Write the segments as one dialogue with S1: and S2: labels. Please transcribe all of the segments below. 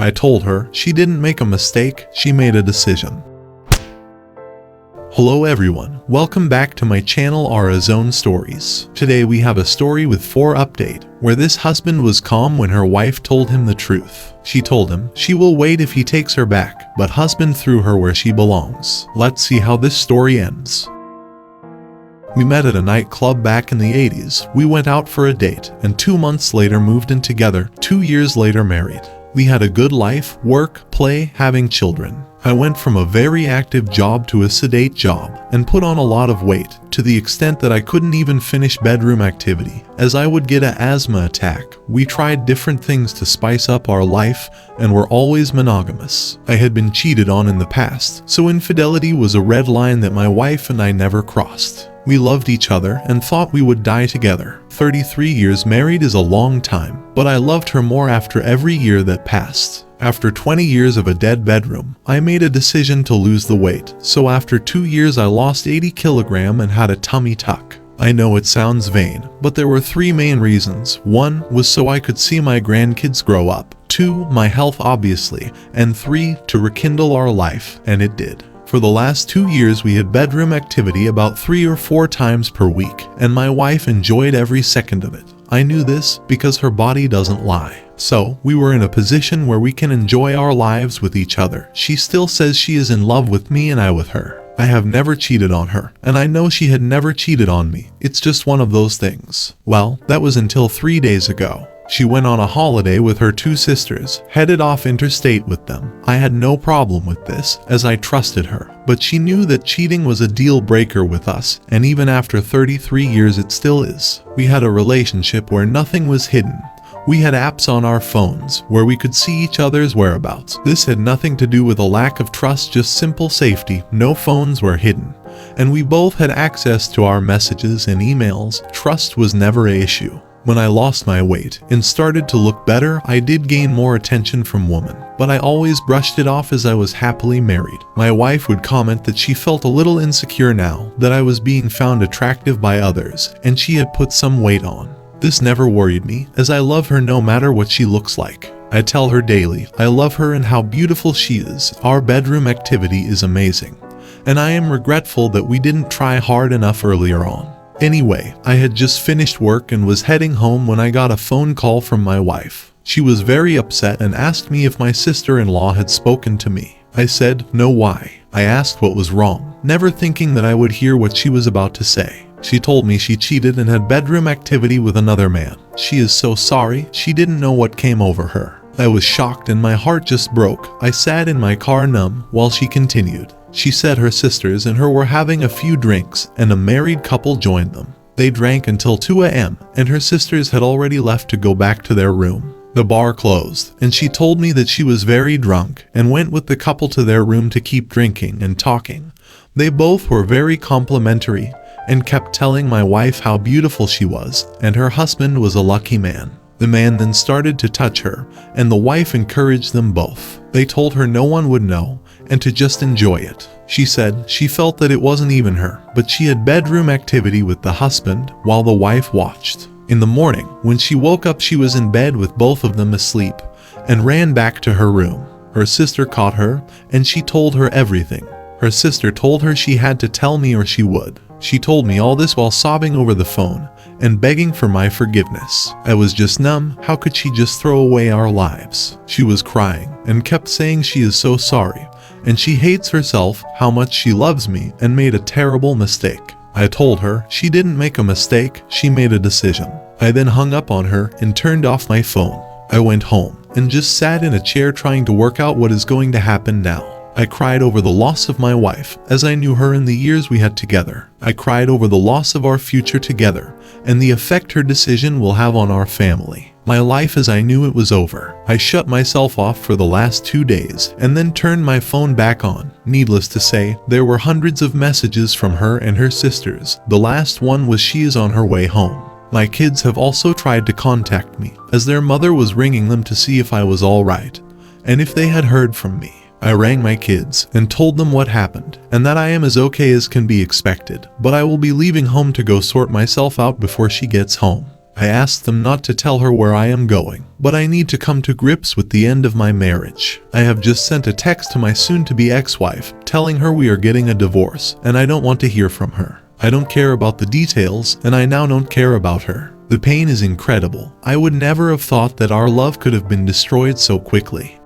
S1: I told her she didn't make a mistake, she made a decision. Hello everyone, welcome back to my channel Arazone Stories. Today we have a story with 4 update, where this husband was calm when her wife told him the truth. She told him she will wait if he takes her back, but husband threw her where she belongs. Let's see how this story ends. We met at a nightclub back in the 80s, we went out for a date, and 2 months later moved in together, 2 years later married. We had a good life, work, play, having children. I went from a very active job to a sedate job, and put on a lot of weight, to the extent that I couldn't even finish bedroom activity, as I would get an asthma attack. We tried different things to spice up our life, and were always monogamous. I had been cheated on in the past, so infidelity was a red line that my wife and I never crossed. We loved each other and thought we would die together. 33 years married is a long time, but I loved her more after every year that passed. After 20 years of a dead bedroom, I made a decision to lose the weight, so after 2 years I lost 80 kilograms and had a tummy tuck. I know it sounds vain, but there were 3 main reasons. 1 was so I could see my grandkids grow up. 2, my health obviously, and 3, to rekindle our life, and it did. For the last 2 years we had bedroom activity about 3 or 4 times per week, and my wife enjoyed every second of it. I knew this because her body doesn't lie. So, we were in a position where we can enjoy our lives with each other. She still says she is in love with me and I with her. I have never cheated on her, and I know she had never cheated on me. It's just one of those things. Well, that was until 3 days ago. She went on a holiday with her 2 sisters, headed off interstate with them. I had no problem with this, as I trusted her, but she knew that cheating was a deal breaker with us, and even after 33 years it still is. We had a relationship where nothing was hidden. We had apps on our phones where we could see each other's whereabouts. This had nothing to do with a lack of trust, just simple safety. No phones were hidden, and we both had access to our messages and emails. Trust was never an issue. When I lost my weight and started to look better, I did gain more attention from women, but I always brushed it off as I was happily married. My wife would comment that she felt a little insecure now that I was being found attractive by others, and she had put some weight on. This never worried me, as I love her no matter what she looks like. I tell her daily I love her and how beautiful she is. Our bedroom activity is amazing, and I am regretful that we didn't try hard enough earlier on. Anyway, I had just finished work and was heading home when I got a phone call from my wife. She was very upset and asked me if my sister-in-law had spoken to me. I said, no, why? I asked what was wrong, never thinking that I would hear what she was about to say. She told me she cheated and had bedroom activity with another man. She is so sorry, she didn't know what came over her. I was shocked and my heart just broke. I sat in my car numb while she continued. She said her sisters and her were having a few drinks, and a married couple joined them. They drank until 2 a.m., and her sisters had already left to go back to their room. The bar closed, and she told me that she was very drunk, and went with the couple to their room to keep drinking and talking. They both were very complimentary, and kept telling my wife how beautiful she was, and her husband was a lucky man. The man then started to touch her, and the wife encouraged them both. They told her no one would know, and to just enjoy it. She said she felt that it wasn't even her, but she had bedroom activity with the husband while the wife watched. In the morning, when she woke up, she was in bed with both of them asleep, and ran back to her room. Her sister caught her, and she told her everything. Her sister told her she had to tell me or she would. She told me all this while sobbing over the phone and begging for my forgiveness. I was just numb. How could she just throw away our lives? She was crying and kept saying she is so sorry and she hates herself, how much she loves me and made a terrible mistake. I told her she didn't make a mistake, she made a decision. I then hung up on her and turned off my phone. I went home and just sat in a chair trying to work out what is going to happen now. I cried over the loss of my wife, as I knew her in the years we had together. I cried over the loss of our future together, and the effect her decision will have on our family. My life as I knew it was over. I shut myself off for the last 2 days, and then turned my phone back on. Needless to say, there were hundreds of messages from her and her sisters. The last one was she is on her way home. My kids have also tried to contact me, as their mother was ringing them to see if I was all right, and if they had heard from me. I rang my kids and told them what happened and that I am as okay as can be expected, but I will be leaving home to go sort myself out before she gets home. I asked them not to tell her where I am going, but I need to come to grips with the end of my marriage. I have just sent a text to my soon-to-be ex-wife, telling her we are getting a divorce, and I don't want to hear from her. I don't care about the details, and I now don't care about her. The pain is incredible. I would never have thought that our love could have been destroyed so quickly.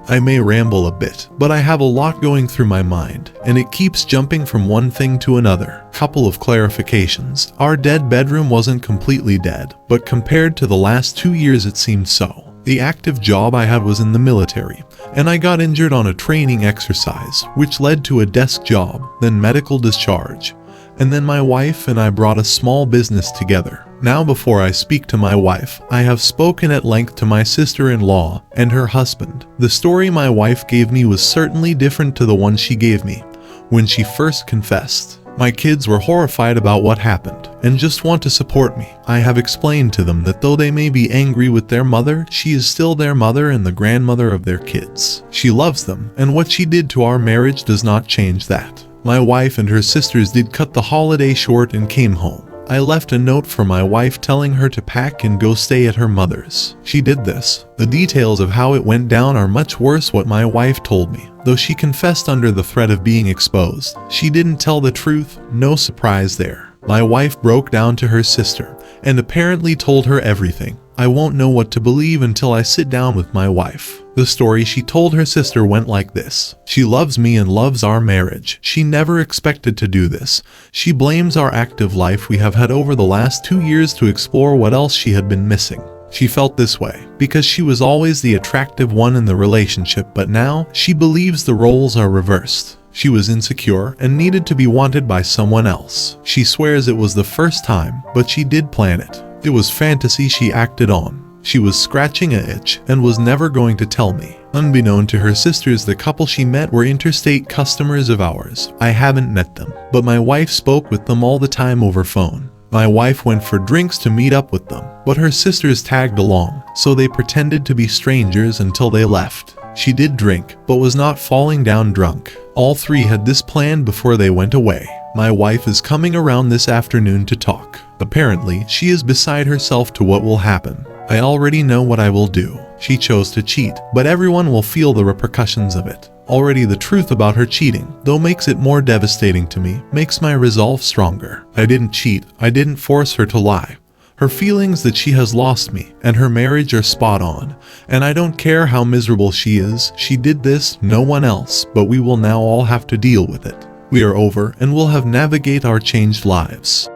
S1: I may ramble a bit, but I have a lot going through my mind, and it keeps jumping from one thing to another. Couple of clarifications. Our dead bedroom wasn't completely dead, but compared to the last 2 years it seemed so. The active job I had was in the military, and I got injured on a training exercise, which led to a desk job, then medical discharge. And then my wife and I brought a small business together. Now before I speak to my wife, I have spoken at length to my sister-in-law and her husband. The story my wife gave me was certainly different to the one she gave me when she first confessed. My kids were horrified about what happened and just want to support me. I have explained to them that though they may be angry with their mother, she is still their mother and the grandmother of their kids. She loves them, and what she did to our marriage does not change that. My wife and her sisters did cut the holiday short and came home. I left a note for my wife telling her to pack and go stay at her mother's. She did this. The details of how it went down are much worse what my wife told me. Though she confessed under the threat of being exposed, she didn't tell the truth. No surprise there. My wife broke down to her sister and apparently told her everything. I won't know what to believe until I sit down with my wife. The story she told her sister went like this. She loves me and loves our marriage. She never expected to do this. She blames our active life we have had over the last 2 years to explore what else she had been missing. She felt this way because she was always the attractive one in the relationship, but now she believes the roles are reversed. She was insecure and needed to be wanted by someone else. She swears it was the first time, but she did plan it. It was fantasy she acted on. She was scratching an itch and was never going to tell me. Unbeknown to her sisters, the couple she met were interstate customers of ours. I haven't met them, but my wife spoke with them all the time over phone. My wife went for drinks to meet up with them, but her sisters tagged along, so they pretended to be strangers until they left. She did drink, but was not falling down drunk. All three had this planned before they went away. My wife is coming around this afternoon to talk. Apparently, she is beside herself to what will happen. I already know what I will do. She chose to cheat, but everyone will feel the repercussions of it. Already the truth about her cheating, though makes it more devastating to me, makes my resolve stronger. I didn't cheat. I didn't force her to lie. Her feelings that she has lost me and her marriage are spot on, and I don't care how miserable she is. She did this, no one else, but we will now all have to deal with it. We are over and will have navigate our changed lives.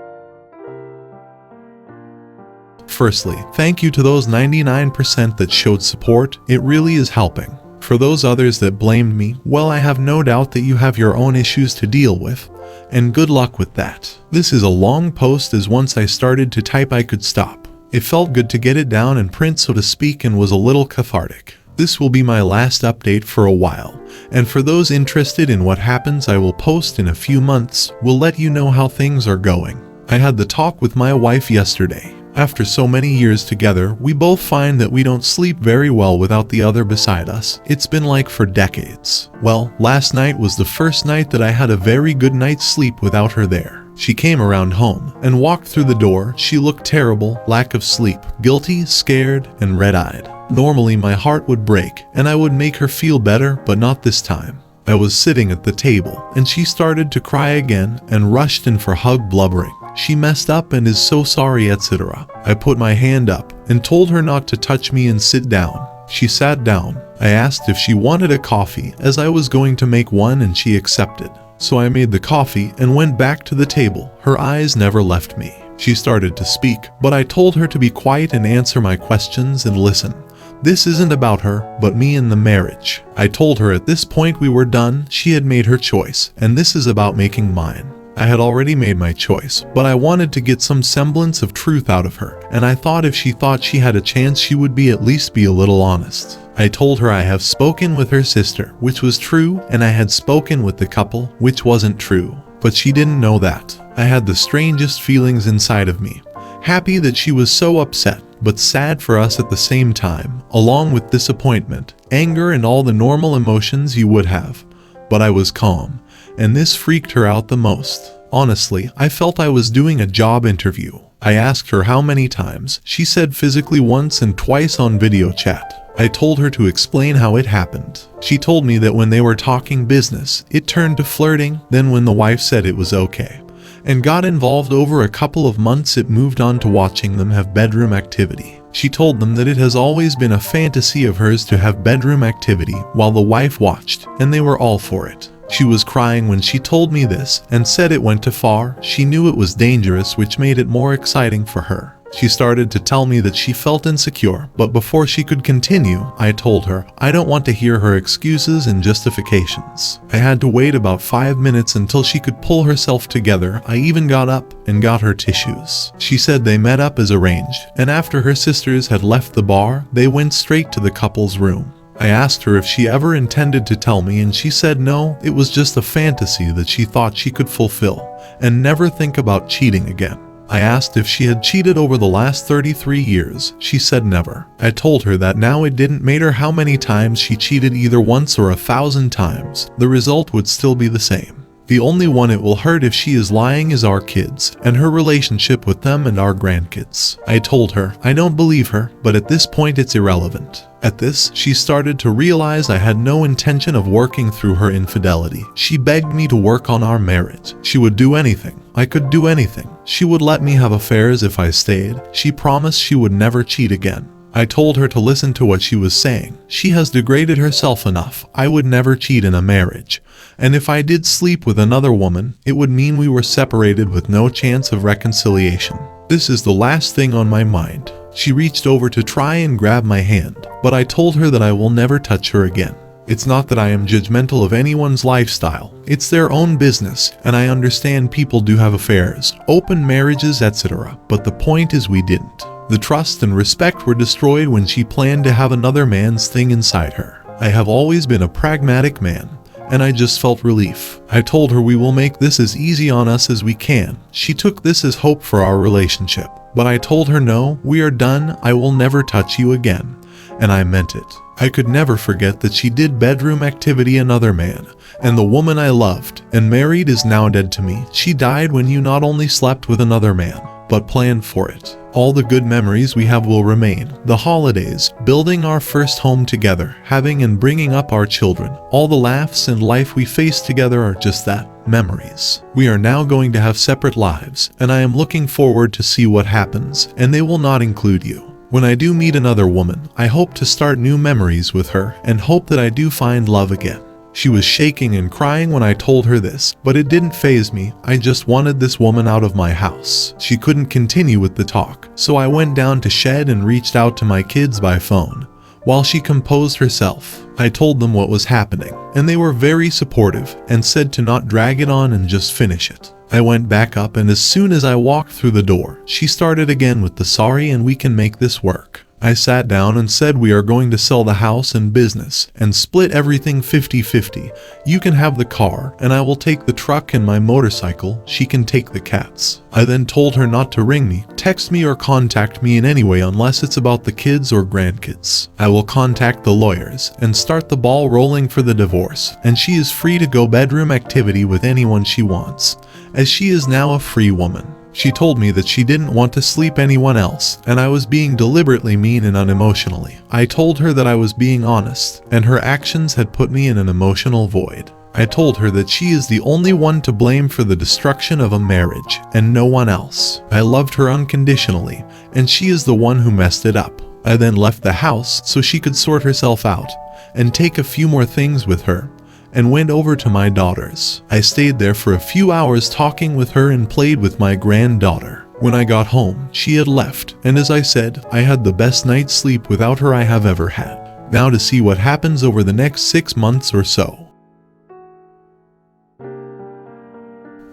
S1: Firstly, thank you to those 99% that showed support. It really is helping. For those others that blamed me, well, I have no doubt that you have your own issues to deal with, and good luck with that. This is a long post, as once I started to type I could stop. It felt good to get it down and print, so to speak, and was a little cathartic. This will be my last update for a while, and for those interested in what happens, I will post in a few months. We'll let you know how things are going. I had the talk with my wife yesterday. After so many years together, we both find that we don't sleep very well without the other beside us. It's been like for decades. Well, last night was the first night that I had a very good night's sleep without her there. She came around home and walked through the door. She looked terrible, lack of sleep, guilty, scared, and red-eyed. Normally my heart would break and I would make her feel better, but not this time. I was sitting at the table and she started to cry again and rushed in for hug, blubbering. She messed up and is so sorry, etc. I put my hand up and told her not to touch me and sit down. She sat down. I asked if she wanted a coffee, as I was going to make one, and she accepted. So I made the coffee and went back to the table. Her eyes never left me. She started to speak, but I told her to be quiet and answer my questions and listen. This isn't about her, but me and the marriage. I told her at this point we were done. She had made her choice, and this is about making mine. I had already made my choice, but I wanted to get some semblance of truth out of her, and I thought if she thought she had a chance, she would at least be a little honest. I told her I have spoken with her sister, which was true, and I had spoken with the couple, which wasn't true. But she didn't know that. I had the strangest feelings inside of me. Happy that she was so upset, but sad for us at the same time, along with disappointment, anger, and all the normal emotions you would have. But I was calm, and this freaked her out the most. Honestly, I felt I was doing a job interview. I asked her how many times. She said physically once and twice on video chat. I told her to explain how it happened. She told me that when they were talking business, it turned to flirting. Then when the wife said it was okay and got involved, over a couple of months it moved on to watching them have bedroom activity. She told them that it has always been a fantasy of hers to have bedroom activity while the wife watched, and they were all for it. She was crying when she told me this and said it went too far. She knew it was dangerous, which made it more exciting for her. She started to tell me that she felt insecure, but before she could continue, I told her I don't want to hear her excuses and justifications. I had to wait about 5 minutes until she could pull herself together. I even got up and got her tissues. She said they met up as arranged, and after her sisters had left the bar, they went straight to the couple's room. I asked her if she ever intended to tell me, and she said no, it was just a fantasy that she thought she could fulfill and never think about cheating again. I asked if she had cheated over the last 33 years. She said never. I told her that now it didn't matter how many times she cheated, either once or 1,000 times, the result would still be the same. The only one it will hurt if she is lying is our kids and her relationship with them and our grandkids. I told her I don't believe her, but at this point it's irrelevant. At this, she started to realize I had no intention of working through her infidelity. She begged me to work on our marriage. She would do anything. I could do anything. She would let me have affairs if I stayed. She promised she would never cheat again. I told her to listen to what she was saying. She has degraded herself enough. I would never cheat in a marriage. And if I did sleep with another woman, it would mean we were separated with no chance of reconciliation. This is the last thing on my mind. She reached over to try and grab my hand, but I told her that I will never touch her again. It's not that I am judgmental of anyone's lifestyle. It's their own business, and I understand people do have affairs, open marriages, etc. But the point is we didn't. The trust and respect were destroyed when she planned to have another man's thing inside her. I have always been a pragmatic man, and I just felt relief. I told her we will make this as easy on us as we can. She took this as hope for our relationship. But I told her no, we are done, I will never touch you again. And I meant it. I could never forget that she did bedroom activity another man, and the woman I loved and married is now dead to me. She died when you not only slept with another man, but planned for it. All the good memories we have will remain. The holidays, building our first home together, having and bringing up our children, all the laughs and life we faced together are just that, memories. We are now going to have separate lives, and I am looking forward to see what happens, and they will not include you. When I do meet another woman, I hope to start new memories with her and hope that I do find love again. She was shaking and crying when I told her this, but it didn't faze me. I just wanted this woman out of my house. She couldn't continue with the talk, so I went down to shed and reached out to my kids by phone. While she composed herself, I told them what was happening, and they were very supportive and said to not drag it on and just finish it. I went back up, and as soon as I walked through the door, she started again with the sorry and we can make this work. I sat down and said we are going to sell the house and business and split everything 50-50. You can have the car and I will take the truck and my motorcycle. She can take the cats. I then told her not to ring me, text me or contact me in any way unless it's about the kids or grandkids. I will contact the lawyers and start the ball rolling for the divorce, and she is free to go bedroom activity with anyone she wants, as she is now a free woman. She told me that she didn't want to sleep anyone else, and I was being deliberately mean and unemotionally. I told her that I was being honest, and her actions had put me in an emotional void. I told her that she is the only one to blame for the destruction of a marriage, and no one else. I loved her unconditionally, and she is the one who messed it up. I then left the house so she could sort herself out, and take a few more things with her, and went over to my daughter's. I stayed there for a few hours talking with her and played with my granddaughter. When I got home, she had left, and as I said, I had the best night's sleep without her I have ever had. Now to see what happens over the next 6 months or so.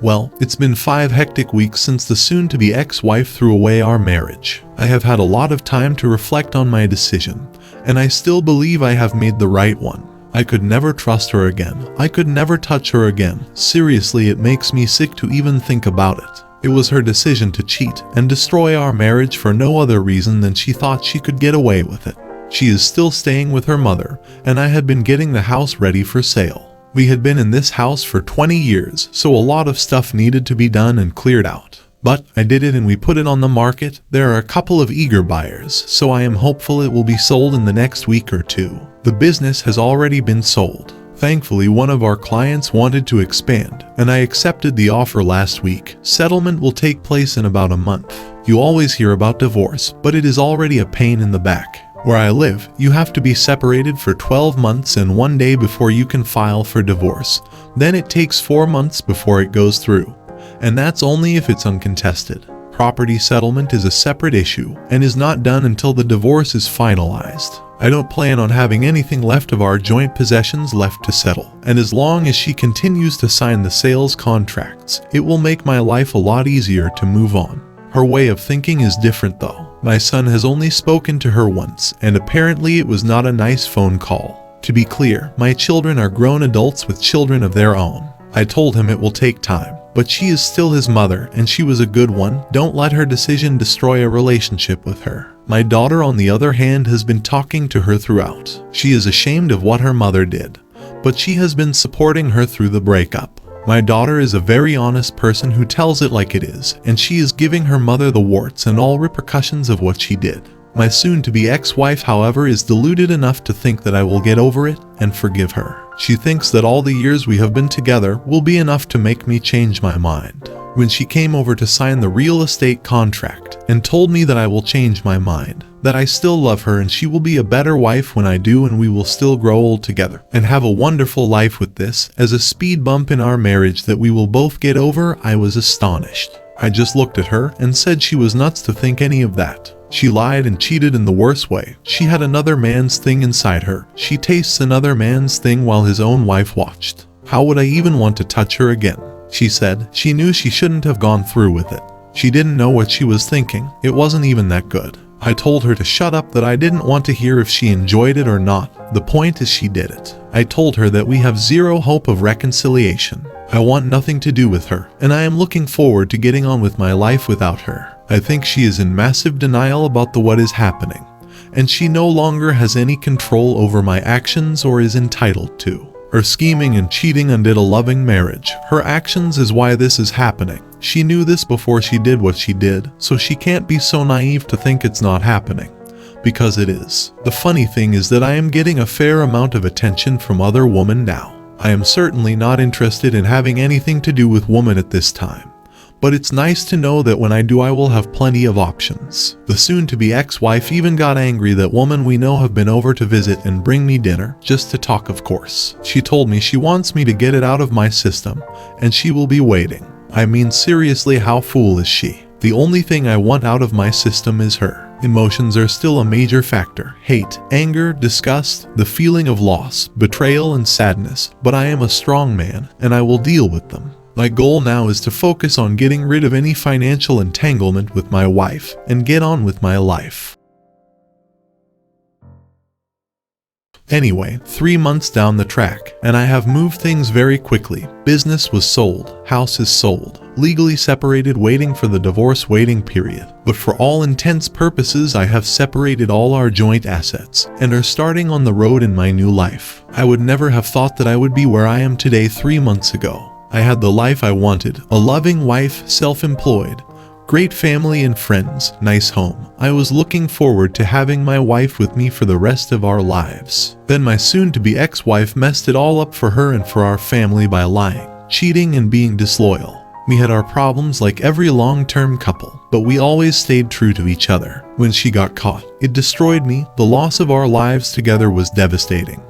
S1: Well, it's been 5 hectic weeks since the soon-to-be ex-wife threw away our marriage. I have had a lot of time to reflect on my decision, and I still believe I have made the right one. I could never trust her again. I could never touch her again. Seriously, it makes me sick to even think about it. It was her decision to cheat and destroy our marriage for no other reason than she thought she could get away with it. She is still staying with her mother, and I had been getting the house ready for sale. We had been in this house for 20 years, so a lot of stuff needed to be done and cleared out. But I did it and we put it on the market. There are a couple of eager buyers, so I am hopeful it will be sold in the next week or two. The business has already been sold. Thankfully, one of our clients wanted to expand, and I accepted the offer last week. Settlement will take place in about a month. You always hear about divorce, but it is already a pain in the back. Where I live, you have to be separated for 12 months and 1 day before you can file for divorce. Then it takes 4 months before it goes through. And that's only if it's uncontested. Property settlement is a separate issue and is not done until the divorce is finalized. I don't plan on having anything left of our joint possessions left to settle, and as long as she continues to sign the sales contracts, it will make my life a lot easier to move on. Her way of thinking is different though. My son has only spoken to her once, and apparently it was not a nice phone call. To be clear, my children are grown adults with children of their own. I told him it will take time, but she is still his mother and she was a good one. Don't let her decision destroy a relationship with her. My daughter, on the other hand, has been talking to her throughout. She is ashamed of what her mother did, but she has been supporting her through the breakup. My daughter is a very honest person who tells it like it is, and she is giving her mother the warts and all repercussions of what she did. My soon-to-be ex-wife, however, is deluded enough to think that I will get over it and forgive her. She thinks that all the years we have been together will be enough to make me change my mind. When she came over to sign the real estate contract and told me that I will change my mind, that I still love her and she will be a better wife when I do, and we will still grow old together and have a wonderful life with this as a speed bump in our marriage that we will both get over, I was astonished. I just looked at her and said she was nuts to think any of that. She lied and cheated in the worst way. She had another man's thing inside her. She tastes another man's thing while his own wife watched. How would I even want to touch her again? She said she knew she shouldn't have gone through with it. She didn't know what she was thinking. It wasn't even that good. I told her to shut up, that I didn't want to hear if she enjoyed it or not. The point is she did it. I told her that we have zero hope of reconciliation. I want nothing to do with her, and I am looking forward to getting on with my life without her. I think she is in massive denial about what is happening, and she no longer has any control over my actions or is entitled to. Her scheming and cheating undid a loving marriage. Her actions is why this is happening. She knew this before she did what she did, so she can't be so naive to think it's not happening, because it is. The funny thing is that I am getting a fair amount of attention from other women now. I am certainly not interested in having anything to do with women at this time, but it's nice to know that when I do, I will have plenty of options. The soon-to-be ex-wife even got angry that women we know have been over to visit and bring me dinner, just to talk, of course. She told me she wants me to get it out of my system, and she will be waiting. I mean, seriously, how fool is she? The only thing I want out of my system is her. Emotions are still a major factor. Hate, anger, disgust, the feeling of loss, betrayal, and sadness. But I am a strong man, and I will deal with them. My goal now is to focus on getting rid of any financial entanglement with my wife and get on with my life. Anyway, 3 months down the track, and I have moved things very quickly. Business was sold, house is sold, legally separated, waiting for the divorce waiting period. But for all intents purposes, I have separated all our joint assets and are starting on the road in my new life. I would never have thought that I would be where I am today 3 months ago. I had the life I wanted, a loving wife, self-employed, great family and friends, nice home. I was looking forward to having my wife with me for the rest of our lives. Then my soon-to-be ex-wife messed it all up for her and for our family by lying, cheating, and being disloyal. We had our problems like every long-term couple, but we always stayed true to each other. When she got caught, it destroyed me. The loss of our lives together was devastating,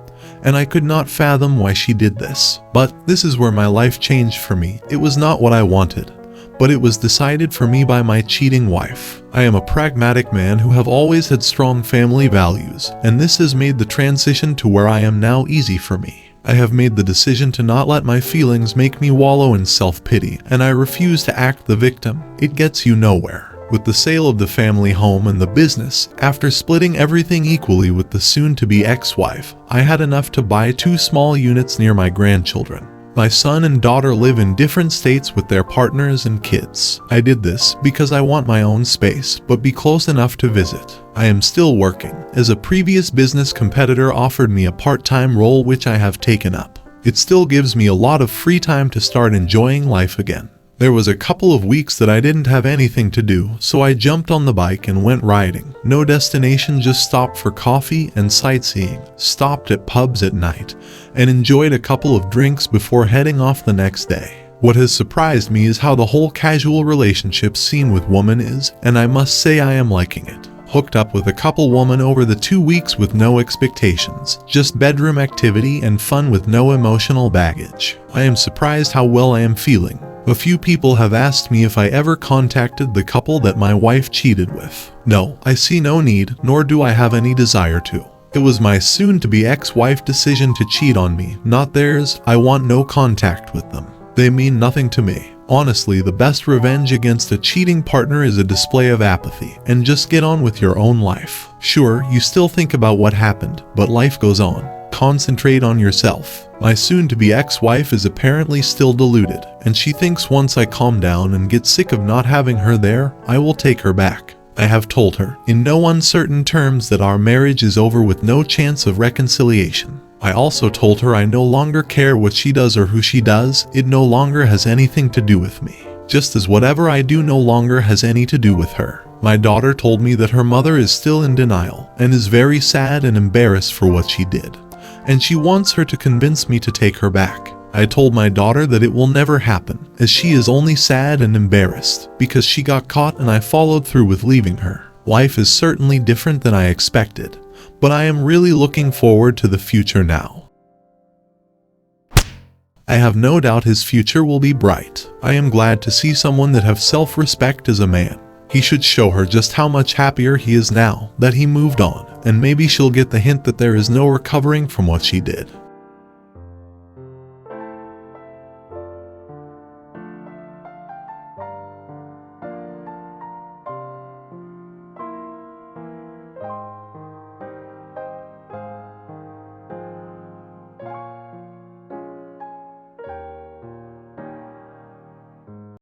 S1: and I could not fathom why she did this. But this is where my life changed for me. It was not what I wanted, but it was decided for me by my cheating wife. I am a pragmatic man who have always had strong family values, and this has made the transition to where I am now easy for me. I have made the decision to not let my feelings make me wallow in self-pity, and I refuse to act the victim. It gets you nowhere. With the sale of the family home and the business, after splitting everything equally with the soon-to-be ex-wife, I had enough to buy 2 small units near my grandchildren. My son and daughter live in different states with their partners and kids. I did this because I want my own space, but be close enough to visit. I am still working, as a previous business competitor offered me a part-time role which I have taken up. It still gives me a lot of free time to start enjoying life again. There was a couple of weeks that I didn't have anything to do, so I jumped on the bike and went riding. No destination, just stopped for coffee and sightseeing, stopped at pubs at night, and enjoyed a couple of drinks before heading off the next day. What has surprised me is how the whole casual relationship scene with women is, and I must say I am liking it. Hooked up with a couple women over the 2 weeks with no expectations, just bedroom activity and fun with no emotional baggage. I am surprised how well I am feeling. A few people have asked me if I ever contacted the couple that my wife cheated with. No, I see no need, nor do I have any desire to. It was my soon-to-be ex-wife decision to cheat on me, not theirs. I want no contact with them. They mean nothing to me. Honestly, the best revenge against a cheating partner is a display of apathy, and just get on with your own life. Sure, you still think about what happened, but life goes on. Concentrate on yourself. My soon-to-be ex-wife is apparently still deluded, and she thinks once I calm down and get sick of not having her there, I will take her back. I have told her, in no uncertain terms, that our marriage is over with no chance of reconciliation. I also told her I no longer care what she does or who she does. It no longer has anything to do with me, just as whatever I do no longer has any to do with her. My daughter told me that her mother is still in denial and is very sad and embarrassed for what she did, and she wants her to convince me to take her back. I told my daughter that it will never happen, as she is only sad and embarrassed because she got caught and I followed through with leaving her. Life is certainly different than I expected, but I am really looking forward to the future now. I have no doubt his future will be bright. I am glad to see someone that have self-respect as a man. He should show her just how much happier he is now that he moved on, and maybe she'll get the hint that there is no recovering from what she did.